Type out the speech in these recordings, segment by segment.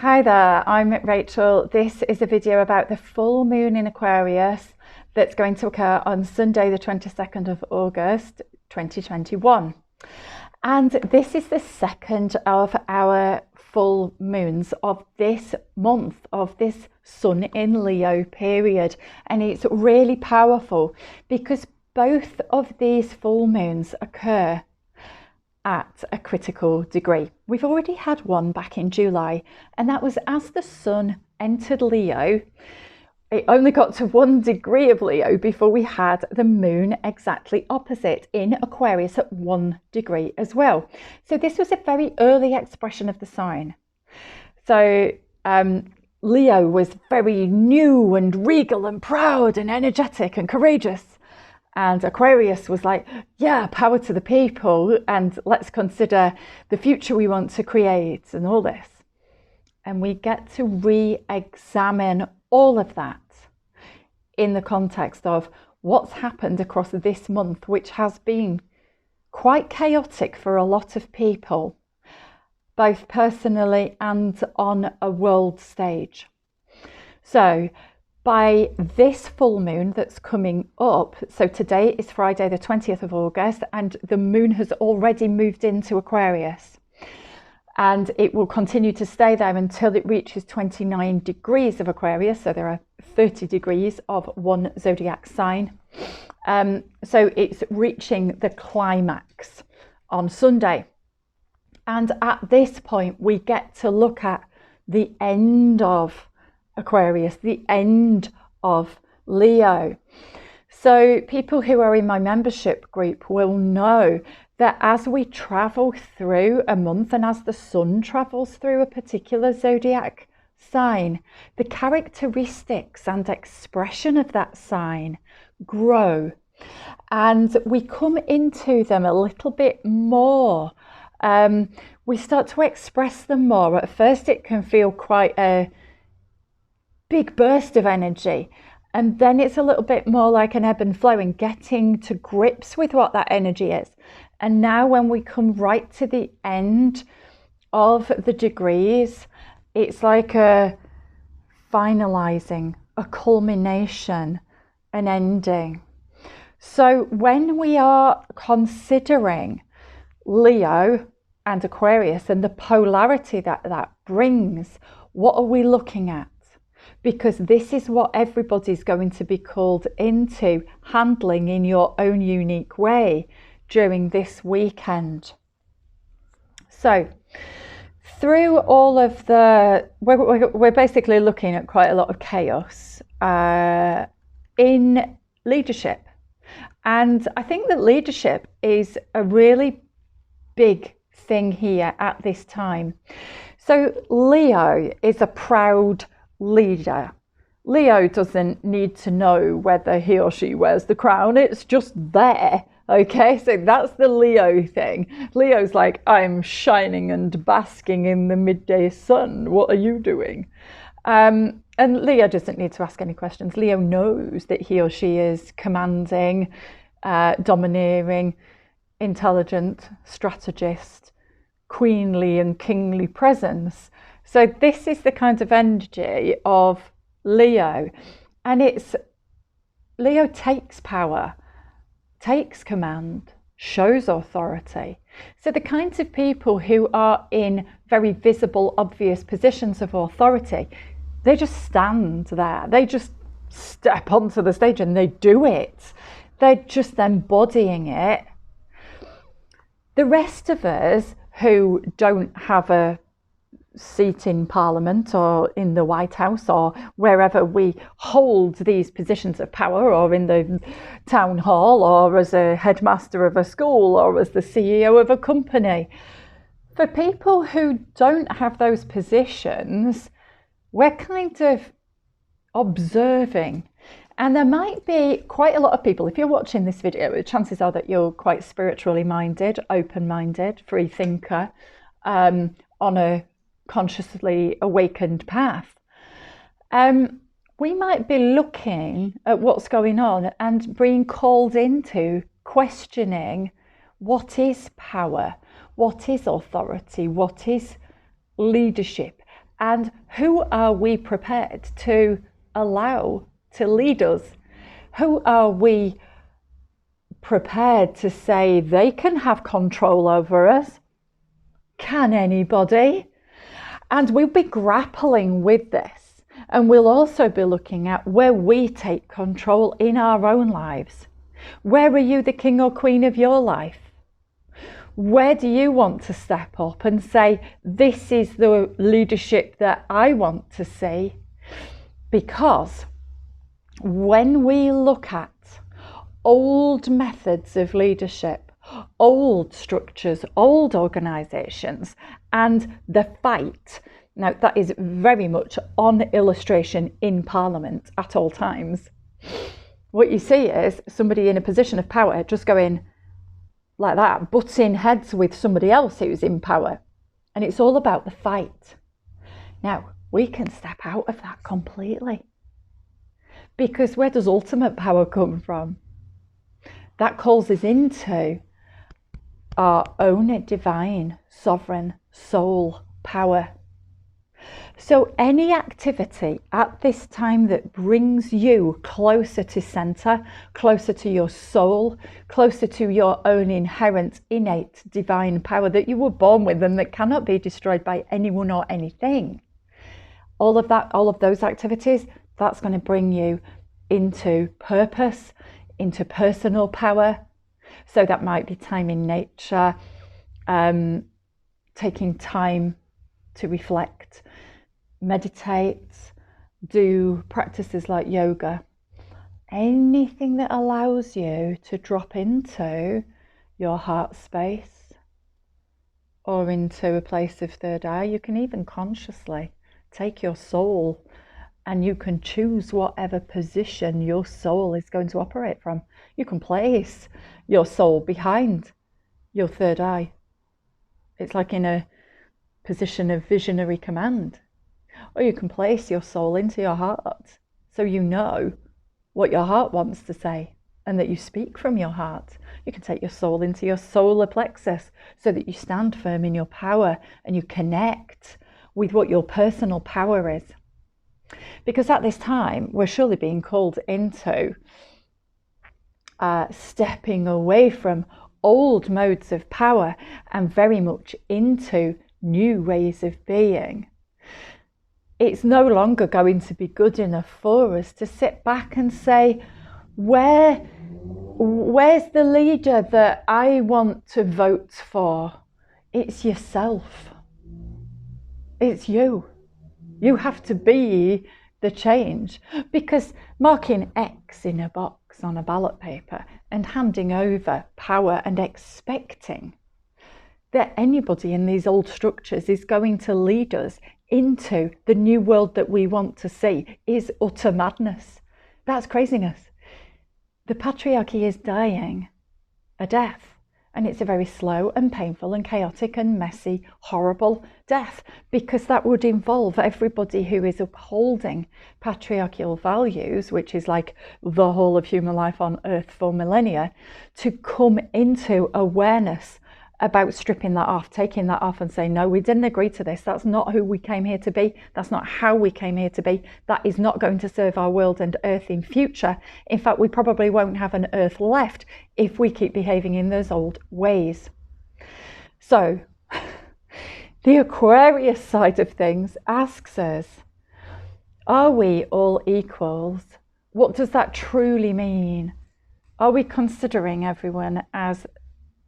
Hi there, I'm Rachel. This is a video about the full moon in Aquarius that's going to occur on Sunday the 22nd of August 2021. And this is the second of our full moons of this month, of this Sun in Leo period. And it's really powerful because both of these full moons occur at a critical degree. We've already had one back in July, and that was as the Sun entered Leo. It only got to 1 degree of Leo before we had the moon exactly opposite in Aquarius at 1 degree as well. So this was a very early expression of the sign. So Leo was very new and regal and proud and energetic and courageous. And Aquarius was like, yeah, power to the people, and let's consider the future we want to create and all this. And we get to re-examine all of that in the context of what's happened across this month, which has been quite chaotic for a lot of people, both personally and on a world stage. So by this full moon that's coming up, so today is Friday the 20th of August, and the moon has already moved into Aquarius, and it will continue to stay there until it reaches 29 degrees of Aquarius. So there are 30 degrees of one zodiac sign. So it's reaching the climax on Sunday. And at this point, we get to look at the end of Aquarius, the end of Leo. So people who are in my membership group will know that as we travel through a month and as the Sun travels through a particular zodiac sign, the characteristics and expression of that sign grow, and we come into them a little bit more. We start to express them more. At first it can feel quite a big burst of energy, and then it's a little bit more like an ebb and flow and getting to grips with what that energy is. And now when we come right to the end of the degrees, it's like a finalizing, a culmination, an ending. So when we are considering Leo and Aquarius and the polarity that brings, what are we looking at? Because this is what everybody's going to be called into handling in your own unique way during this weekend. So through all of the, we're basically looking at quite a lot of chaos in leadership. And I think that leadership is a really big thing here at this time. So Leo is a proud leader. Leo doesn't need to know whether he or she wears the crown, it's just there. Okay, so that's the Leo thing. Leo's like, I'm shining and basking in the midday sun. What are you doing? And Leo doesn't need to ask any questions. Leo knows that he or she is commanding, domineering, intelligent, strategist, queenly and kingly presence. So this is the kind of energy of Leo, and it's Leo takes power, takes command, shows authority. So the kinds of people who are in very visible, obvious positions of authority, they just stand there. They just step onto the stage and they do it. They're just embodying it. The rest of us who don't have a seat in Parliament or in the White House or wherever we hold these positions of power, or in the town hall, or as a headmaster of a school, or as the CEO of a company. For people who don't have those positions, we're kind of observing. And there might be quite a lot of people, if you're watching this video, the chances are that you're quite spiritually minded, open-minded, free thinker, on a consciously awakened path. We might be looking at what's going on and being called into questioning what is power, what is authority, what is leadership, And who are we prepared to allow to lead us? Who are we prepared to say they can have control over us? Can anybody? And we'll be grappling with this. And we'll also be looking at where we take control in our own lives. Where are you the king or queen of your life? Where do you want to step up and say, this is the leadership that I want to see? Because when we look at old methods of leadership, old structures, old organisations, and the fight, now that is very much on illustration in Parliament at all times. What you see is somebody in a position of power just going like that, butting heads with somebody else who's in power. And it's all about the fight. Now, we can step out of that completely. Because where does ultimate power come from? That calls us into our own divine, sovereign soul power. So any activity at this time that brings you closer to centre, closer to your soul, closer to your own inherent, innate divine power that you were born with and that cannot be destroyed by anyone or anything, all of those activities, that's going to bring you into purpose, into personal power. So that might be time in nature, taking time to reflect, meditate, do practices like yoga, anything that allows you to drop into your heart space or into a place of third eye. You can even consciously take your soul and you can choose whatever position your soul is going to operate from. You can place your soul behind your third eye. It's like in a position of visionary command. Or you can place your soul into your heart so you know what your heart wants to say and that you speak from your heart. You can take your soul into your solar plexus so that you stand firm in your power and you connect with what your personal power is. Because at this time, we're surely being called into stepping away from old modes of power and very much into new ways of being. It's no longer going to be good enough for us to sit back and say, where's the leader that I want to vote for? It's yourself. It's you. You have to be the change, because marking X in a box on a ballot paper and handing over power and expecting that anybody in these old structures is going to lead us into the new world that we want to see is utter madness. That's craziness. The patriarchy is dying a death, and it's a very slow and painful and chaotic and messy, horrible death, because that would involve everybody who is upholding patriarchal values, which is like the whole of human life on earth for millennia, to come into awareness about stripping that off, taking that off and saying, no, we didn't agree to this. That's not who we came here to be. That's not how we came here to be. That is not going to serve our world and earth in future. In fact, we probably won't have an earth left if we keep behaving in those old ways. So the Aquarius side of things asks us, are we all equals? What does that truly mean? Are we considering everyone as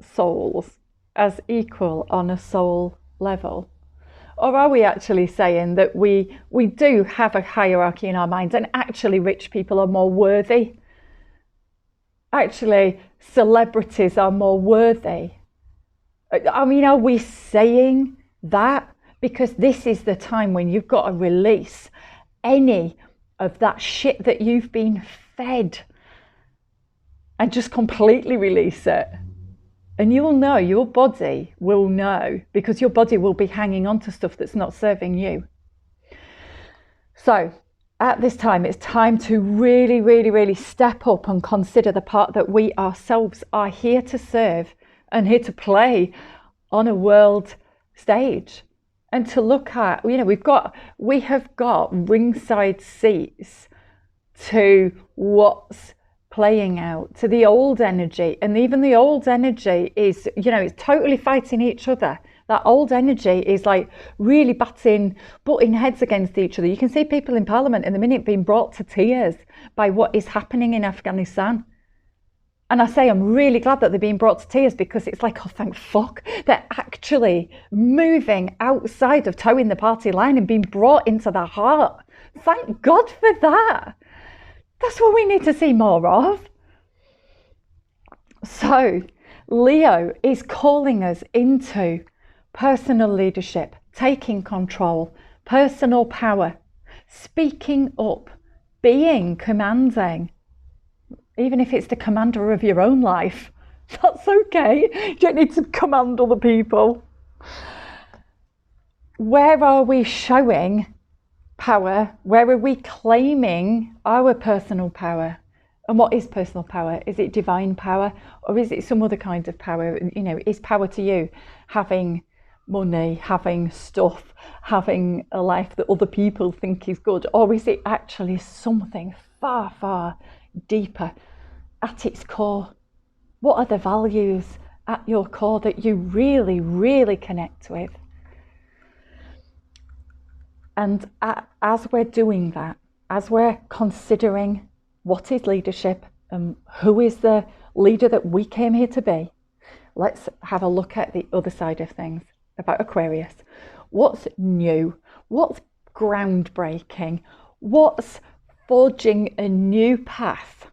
souls, as equal on a soul level? Or are we actually saying that we do have a hierarchy in our minds and actually rich people are more worthy? Actually, celebrities are more worthy. I mean, are we saying that? Because this is the time when you've got to release any of that shit that you've been fed and just completely release it. And you'll know, your body will know, because your body will be hanging on to stuff that's not serving you. So at this time, it's time to really, really, really step up and consider the part that we ourselves are here to serve and here to play on a world stage. and to look at, you know, we have got ringside seats to what's playing out, to the old energy. And even the old energy is, you know, it's totally fighting each other. That old energy is like really butting heads against each other. You can see people in Parliament in the minute being brought to tears by what is happening in Afghanistan. And I say I'm really glad that they're being brought to tears, because it's like, oh, thank fuck, they're actually moving outside of towing the party line and being brought into the heart. Thank God for that. That's what we need to see more of. So Leo is calling us into personal leadership, taking control, personal power, speaking up, being commanding. Even if it's the commander of your own life, that's okay. You don't need to command other people. Where are we showing power? Where are we claiming our personal power? And what is personal power? Is it divine power, or is it some other kind of power? You know, is power to you having money, having stuff, having a life that other people think is good? Or is it actually something far, far deeper at its core? What are the values at your core that you really, really connect with? And as we're doing that, as we're considering what is leadership and who is the leader that we came here to be, let's have a look at the other side of things about Aquarius. What's new? What's groundbreaking? What's forging a new path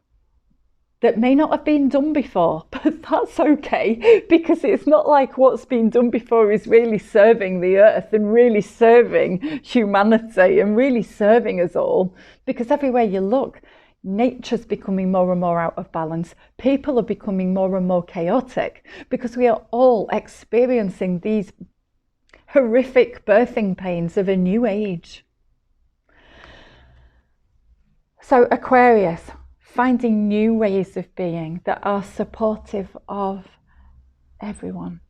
that may not have been done before? But that's okay, because it's not like what's been done before is really serving the earth and really serving humanity and really serving us all. Because everywhere you look, nature's becoming more and more out of balance. People are becoming more and more chaotic, because we are all experiencing these horrific birthing pains of a new age. So Aquarius, finding new ways of being that are supportive of everyone.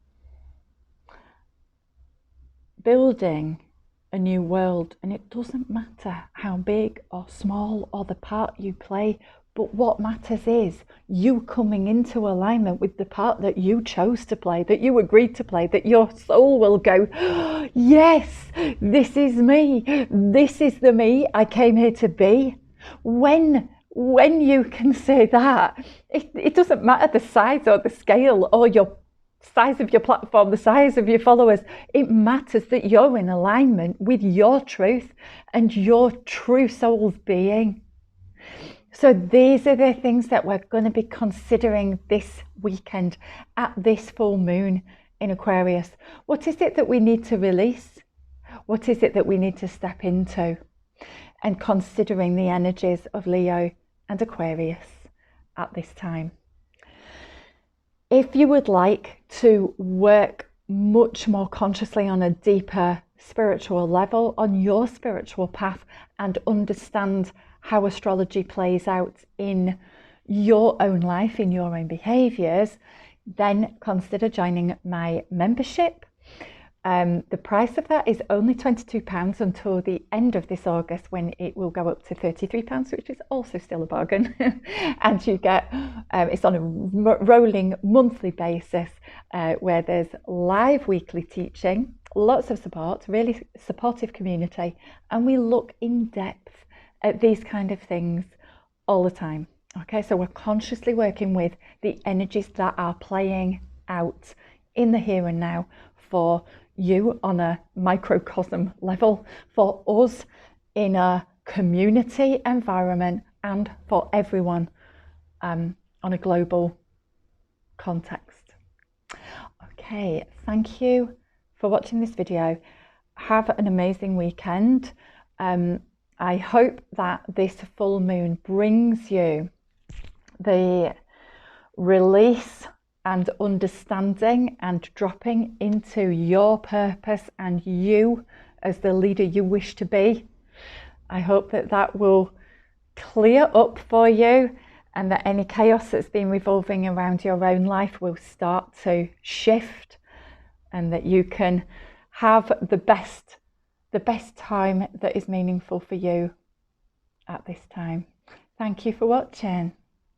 Building a new world, and it doesn't matter how big or small or the part you play, but what matters is you coming into alignment with the part that you chose to play, that you agreed to play, that your soul will go, yes, this is me. This is the me I came here to be. When you can say that, it doesn't matter the size or the scale or your size of your platform, the size of your followers. It matters that you're in alignment with your truth and your true soul's being. So these are the things that we're going to be considering this weekend at this full moon in Aquarius. What is it that we need to release? What is it that we need to step into? And considering the energies of Leo and Aquarius at this time. If you would like to work much more consciously on a deeper spiritual level, on your spiritual path, and understand how astrology plays out in your own life, in your own behaviours, then consider joining my membership. The price of that is only £22 until the end of this August, when it will go up to £33, which is also still a bargain. And you get, it's on a rolling monthly basis, where there's live weekly teaching, lots of support, really supportive community, and we look in depth at these kind of things all the time. Okay, so we're consciously working with the energies that are playing out in the here and now for you on a microcosm level, for us in a community environment, and for everyone on a global context. Okay, thank you for watching this video. Have an amazing weekend. I hope that this full moon brings you the release and understanding and dropping into your purpose and you as the leader you wish to be. I hope that that will clear up for you, and that any chaos that's been revolving around your own life will start to shift, and that you can have the best time that is meaningful for you at this time. Thank you for watching.